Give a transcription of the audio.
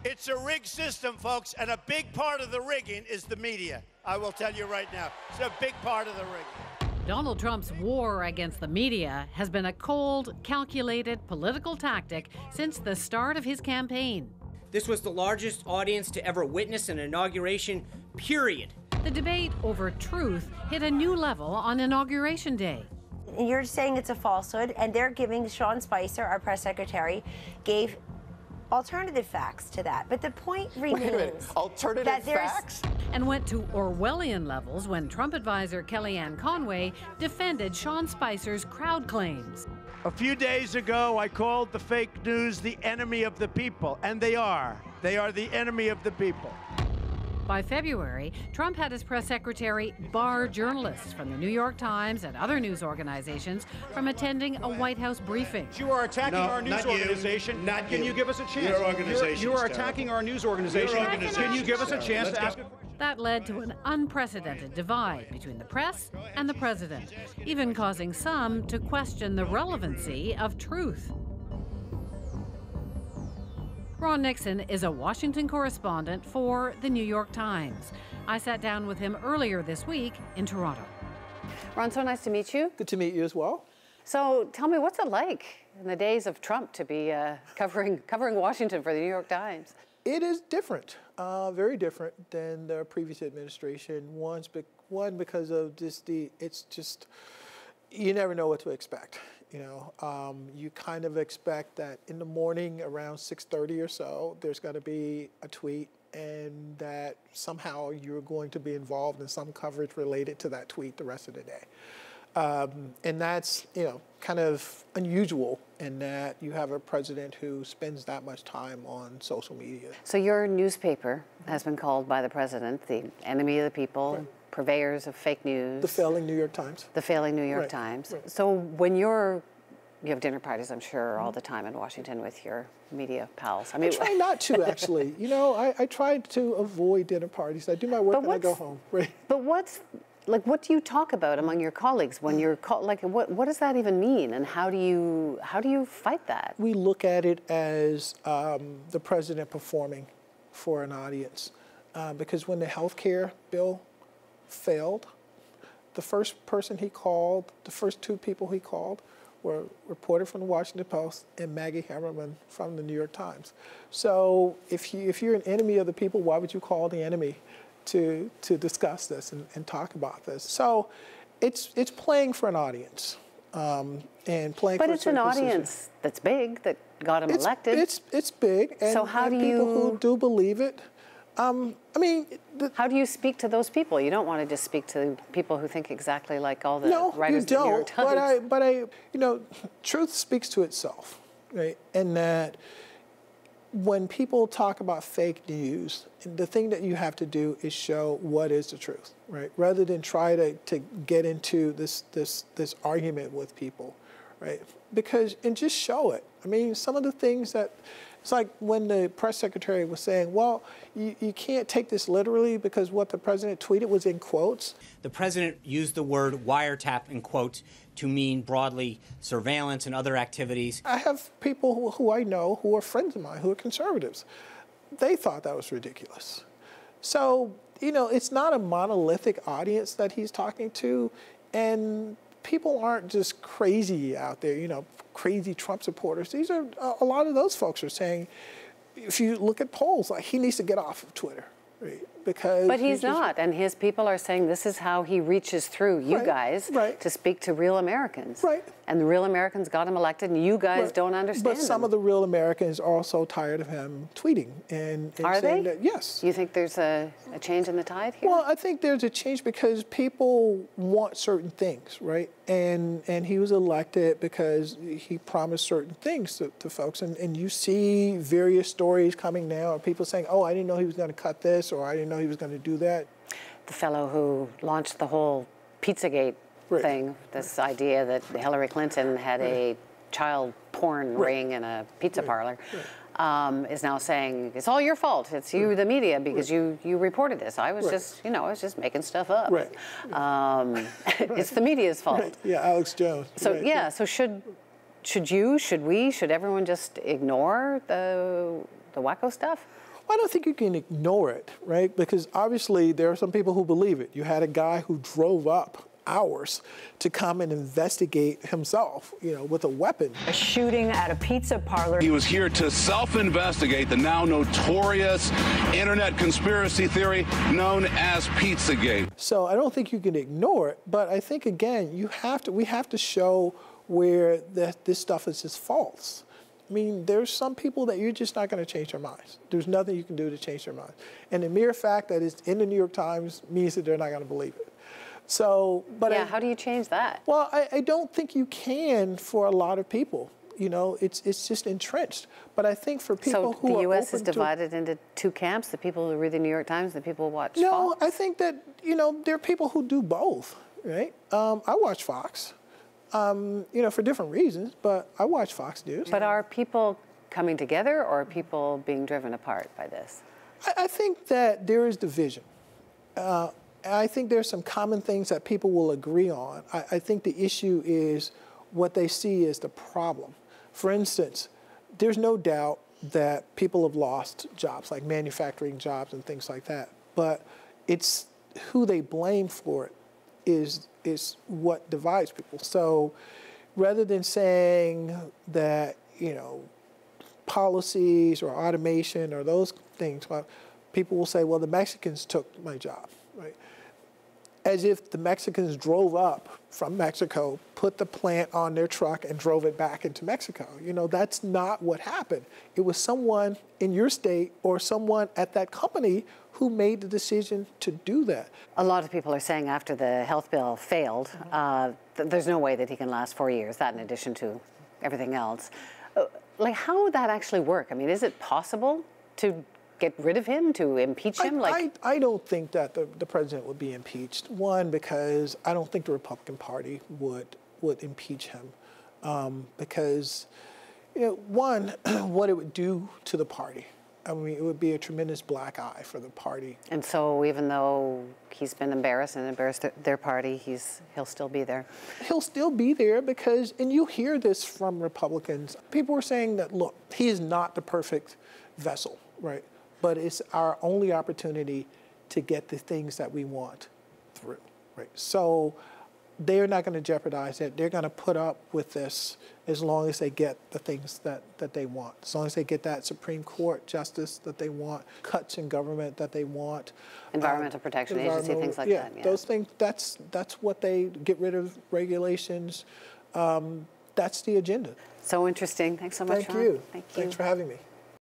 It's a rigged system, folks, and a big part of the rigging is the media. I will tell you right now, it's a big part of the rigging. Donald Trump's war against the media has been a cold, calculated political tactic since the start of his campaign. This was the largest audience to ever witness an inauguration, period. The debate over truth hit a new level on Inauguration Day. You're saying it's a falsehood, and they're giving Sean Spicer, our press secretary, gave alternative facts to that. But the point remains. Wait a minute, alternative facts? And went to Orwellian levels when Trump advisor Kellyanne Conway defended Sean Spicer's crowd claims. A few days ago, I called the fake news the enemy of the people, and they are. They are the enemy of the people. By February, Trump had his press secretary bar journalists from the New York Times and other news organizations from attending a White House briefing. You are attacking our news organization. Can you give us a chance? Your organization. You are attacking our news organization. Can you give us a chance to ask a question? That led to an unprecedented divide between the press and the president, even causing some to question the relevancy of truth. Ron Nixon is a Washington correspondent for the New York Times. I sat down with him earlier this week in Toronto. Ron, so nice to meet you. Good to meet you as well. So tell me, what's it like in the days of Trump to be covering Washington for the New York Times? It is different, very different than the previous administration. One, because of it's just, you never know what to expect. You know, you kind of expect that in the morning around 6:30 or so, there's got to be a tweet, and that somehow you're going to be involved in some coverage related to that tweet the rest of the day. And that's, you know, kind of unusual in that you have a president who spends that much time on social media. So your newspaper has been called by the president the enemy of the people. Right. Purveyors of fake news. The failing New York Times. The failing New York Times. Right. So when you have dinner parties, I'm sure, all the time in Washington with your media pals. I mean, I try not to, actually. You know, I try to avoid dinner parties. I do my work and I go home. Right. But what do you talk about among your colleagues when you're what does that even mean, and how do you fight that? We look at it as the president performing for an audience, because when the health care bill failed, the first two people he called were a reporter from the Washington Post and Maggie Haberman from the New York Times. So if you're an enemy of the people, why would you call the enemy to discuss this and talk about this? So it's playing for an audience, and playing. But for it's an audience that's big, that got him elected. It's big, and, so how and do people who do believe it. I mean, how do you speak to those people? You don't want to just speak to people who think exactly like all the writers of the New York Times. But I, you know, truth speaks to itself, right? And that when people talk about fake news, the thing that you have to do is show what is the truth, right? Rather than try to get into this argument with people, right? And just show it. I mean, some of the things that. It's like when the press secretary was saying, well, you can't take this literally because what the president tweeted was in quotes. The president used the word wiretap in quotes to mean broadly surveillance and other activities. I have people who I know who are friends of mine who are conservatives. They thought that was ridiculous. So, you know, it's not a monolithic audience that he's talking to, and people aren't just crazy out there, you know, crazy Trump supporters. These are, a lot of those folks are saying, if you look at polls, like, he needs to get off of Twitter, right? Because but he's not, and his people are saying this is how he reaches through you guys to speak to real Americans. Right. And the real Americans got him elected, and you guys don't understand But some him. of the real Americans are also tired of him tweeting and saying that, yes. You think there's a change in the tide here? Well, I think there's a change because people want certain things, right? And he was elected because he promised certain things to folks. And you see various stories coming now of people saying, oh, I didn't know he was going to cut this, or I didn't know he was going to do that. The fellow who launched the whole Pizzagate thing, this idea that Hillary Clinton had a child porn ring in a pizza parlor, is now saying, it's all your fault. It's you, the media, because you reported this. I was just, you know, I was just making stuff up. It's the media's fault. Yeah, Alex Jones. So, so should everyone just ignore the wacko stuff? I don't think you can ignore it, right? Because obviously there are some people who believe it. You had a guy who drove up hours to come and investigate himself, with a weapon. A shooting at a pizza parlor. He was here to self-investigate the now notorious internet conspiracy theory known as Pizzagate. So I don't think you can ignore it, but I think, again, we have to show where this stuff is just false. I mean, there's some people that you're just not going to change their minds. There's nothing you can do to change their minds. And the mere fact that it's in the New York Times means that they're not going to believe it. So, but yeah, how do you change that? Well, I don't think you can for a lot of people. It's just entrenched. But I think for people who are So the U.S. is divided into two camps, the people who read the New York Times, the people who watch Fox? No, I think that, there are people who do both, right? I watch Fox. For different reasons, but I watch Fox News. But are people coming together or are people being driven apart by this? I think that there is division. I think there's some common things that people will agree on. I think the issue is what they see as the problem. For instance, there's no doubt that people have lost jobs, like manufacturing jobs and things like that. But it's who they blame for it is what divides people. So rather than saying that, policies or automation or those things, well, people will say, well, the Mexicans took my job, right? As if the Mexicans drove up from Mexico, put the plant on their truck and drove it back into Mexico. That's not what happened. It was someone in your state or someone at that company who made the decision to do that. A lot of people are saying after the health bill failed, there's no way that he can last 4 years, that in addition to everything else. How would that actually work? I mean, is it possible to get rid of him, to impeach him? I don't think that the president would be impeached. One, because I don't think the Republican Party would impeach him. Because, one, what it would do to the party. I mean, it would be a tremendous black eye for the party. And so even though he's been embarrassed and embarrassed their party, he'll still be there? He'll still be there because, and you hear this from Republicans, people are saying that, look, he is not the perfect vessel, right? But it's our only opportunity to get the things that we want through, right? So they're not going to jeopardize it. They're going to put up with this as long as they get the things that they want, as long as they get that Supreme Court justice that they want, cuts in government that they want. Environmental Protection Agency, things like that. Yeah, those things, that's what they get rid of regulations. That's the agenda. So interesting. Thanks so much, Thank you. Thank you. Thanks for having me.